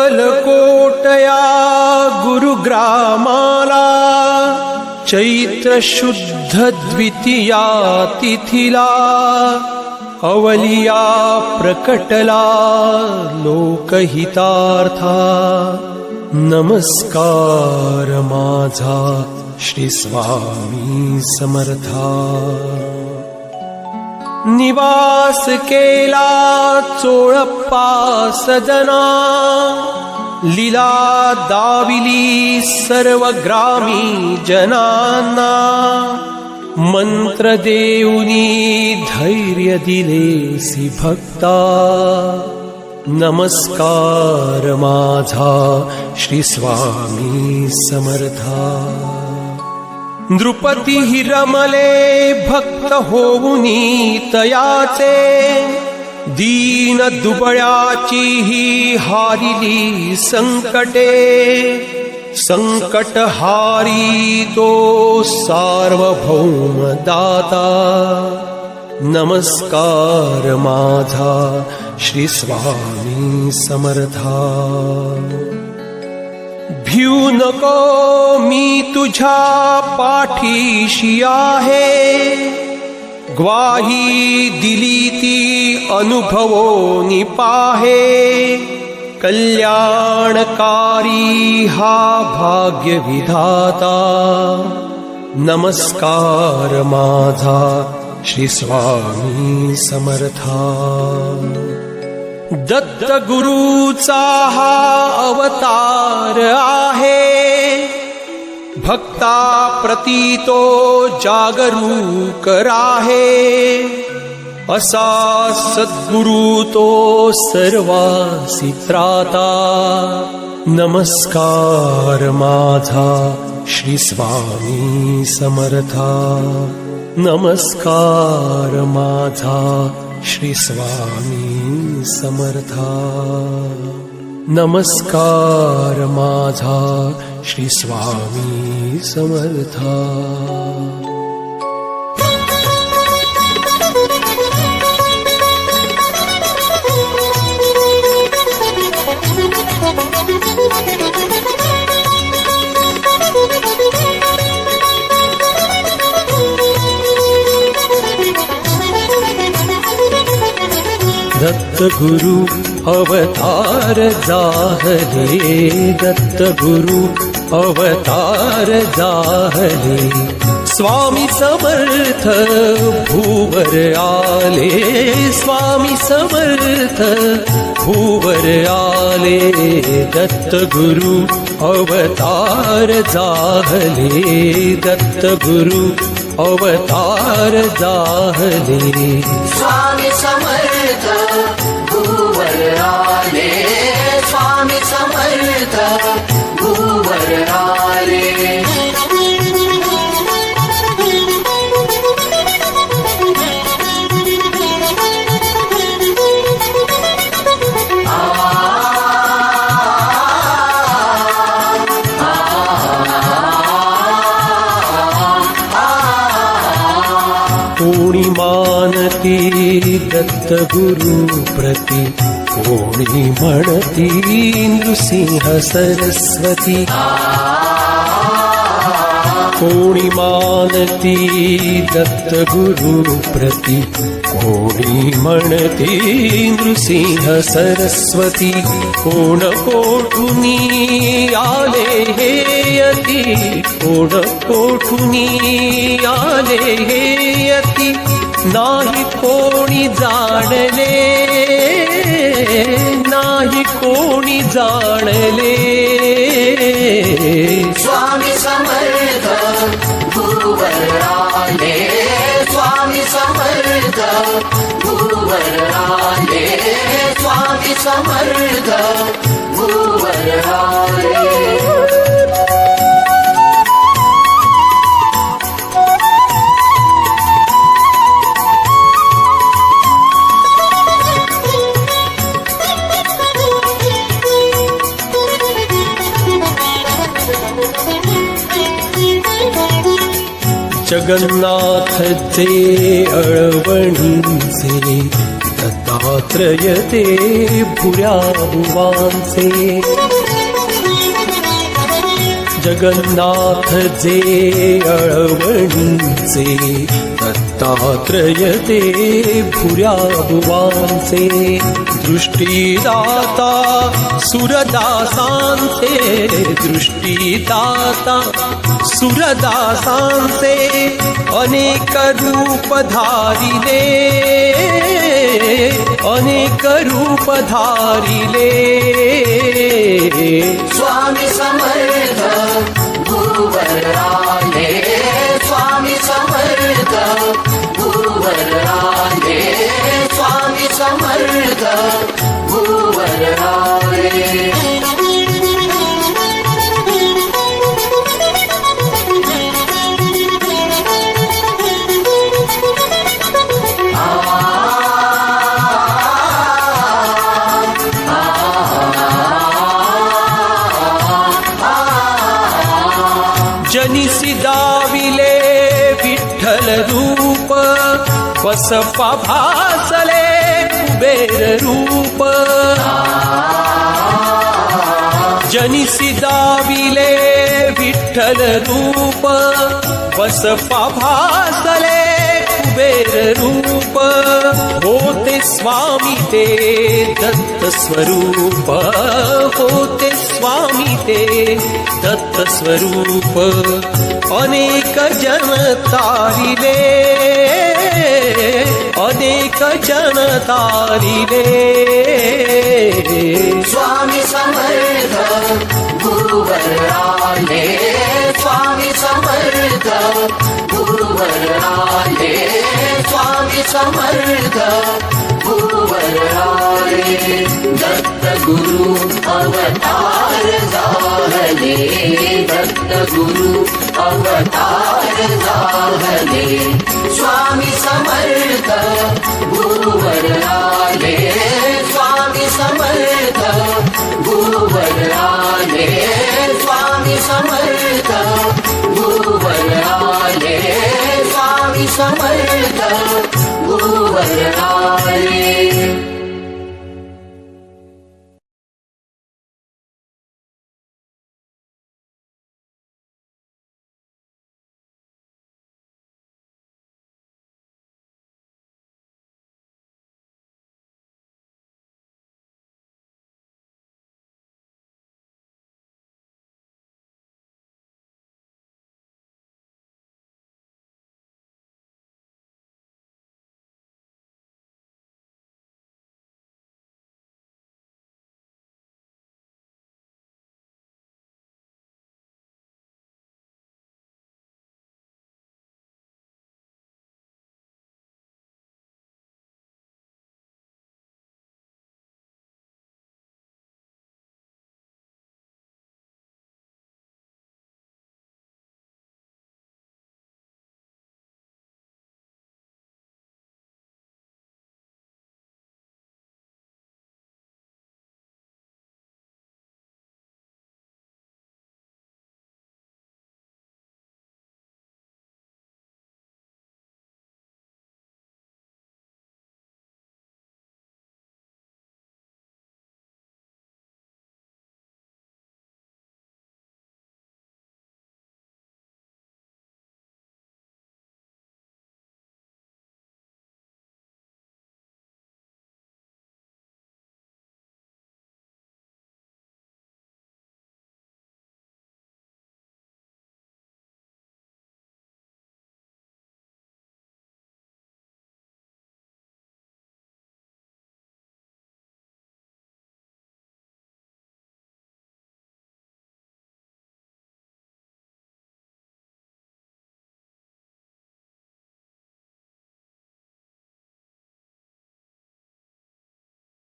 अक्कलकोटया गुरुग्रामाला चैत्र शुद्ध द्वितीया तिथिला अवलिया प्रकटला लोकहितार्था नमस्कार माझा श्री स्वामी समर्था निवास केला चोळप्पा सजना लीला दाविली सर्व ग्रामी जनांना मंत्र देऊनी धैर्य दिलेसी भक्ता नमस्कार माझा श्री स्वामी समर्था नृपती रमले भक्त होऊनी तयाचे दीन दुबळ्याची ही हारिली संकटे संकट हारी तो सार्वभौम दाता नमस्कार माझा श्री स्वामी समर्था भिऊ नको मी तुझ्या पाठीशी आहे ग्वाही दिली ती अनुभवोनी पाहे कल्याणकारी हा भाग्य विधाता नमस्कार माझा श्री स्वामी समर्था दत्त गुरुचा हा अवतार आहे भक्ता प्रती तो जागरूक राहे असा सद्गुरु तो सर्वासी त्राता नमस्कार माझा श्री स्वामी समर्था नमस्कार माझा श्री स्वामी समर्था नमस्कार माझा श्री स्वामी समर्था दत्त गुरु अवतार जाहले दत्त गुरु अवतार जाहले स्वामी समर्थ भूवर आले स्वामी समर्थ भूवर आले दत्त गुरु अवतार जाहले दत्त गुरु अवतार जाहले स्वामी समर्थ भूवर आले स्वामी समर्थ भूवर आले कोणी मानती दत्त गुरु प्रति कोणी म्हणती नृसिंह सरस्वती कोणी मानती दत्त गुरु प्रति कोणी म्हणती नृसिंह सरस्वती कोण कोठुनी आले हे यती कोण कोठुनी आले हे यती नाही कोणी जाणले नाही कोणी जाणले स्वामी समर्थ भूवर आले स्वामी समर्थ भूवर आले स्वामी समर्थ भूवर आले जगन्नाथ जे अळवणीचे दत्तात्रय ते भुऱ्या भुवांचे जगन्नाथ जे अळवणीचे दत्तात्रय ते भुऱ्या भुवांचे दृष्टीदाता सुरदासांचे दृष्टीदाता सुरदासांचे अनेक रूप धारिले अनेक रूप धारिले स्वामी समर्थ भूवर आले स्वामी समर्थ भूवर आले स्वामी समर्थ भूवर आले जनिसी दाविले विठ्ठल रूप बसपा भासले कुबेर रूप जनिसी दाविले विठ्ठल रूप बसपा भासले कुबेर रूप होते स्वामी ते दत्त स्वरूप होते स्वामी ते दत्त स्वरूप अनेक जन तारिले अनेक जन तारिले स्वामी समर्थ भूवर आले स्वामी समर्थ भूवर आले स्वामी समर्थ भूवर आले दत्त गुरु अवतार झाले दत्त गुरु अवतार झाले स्वामी समर्थ भूवर आले स्वामी समर्थ भूवर आले स्वामी समर्थ भूवर आले स्वामी समर्थ भूवर आले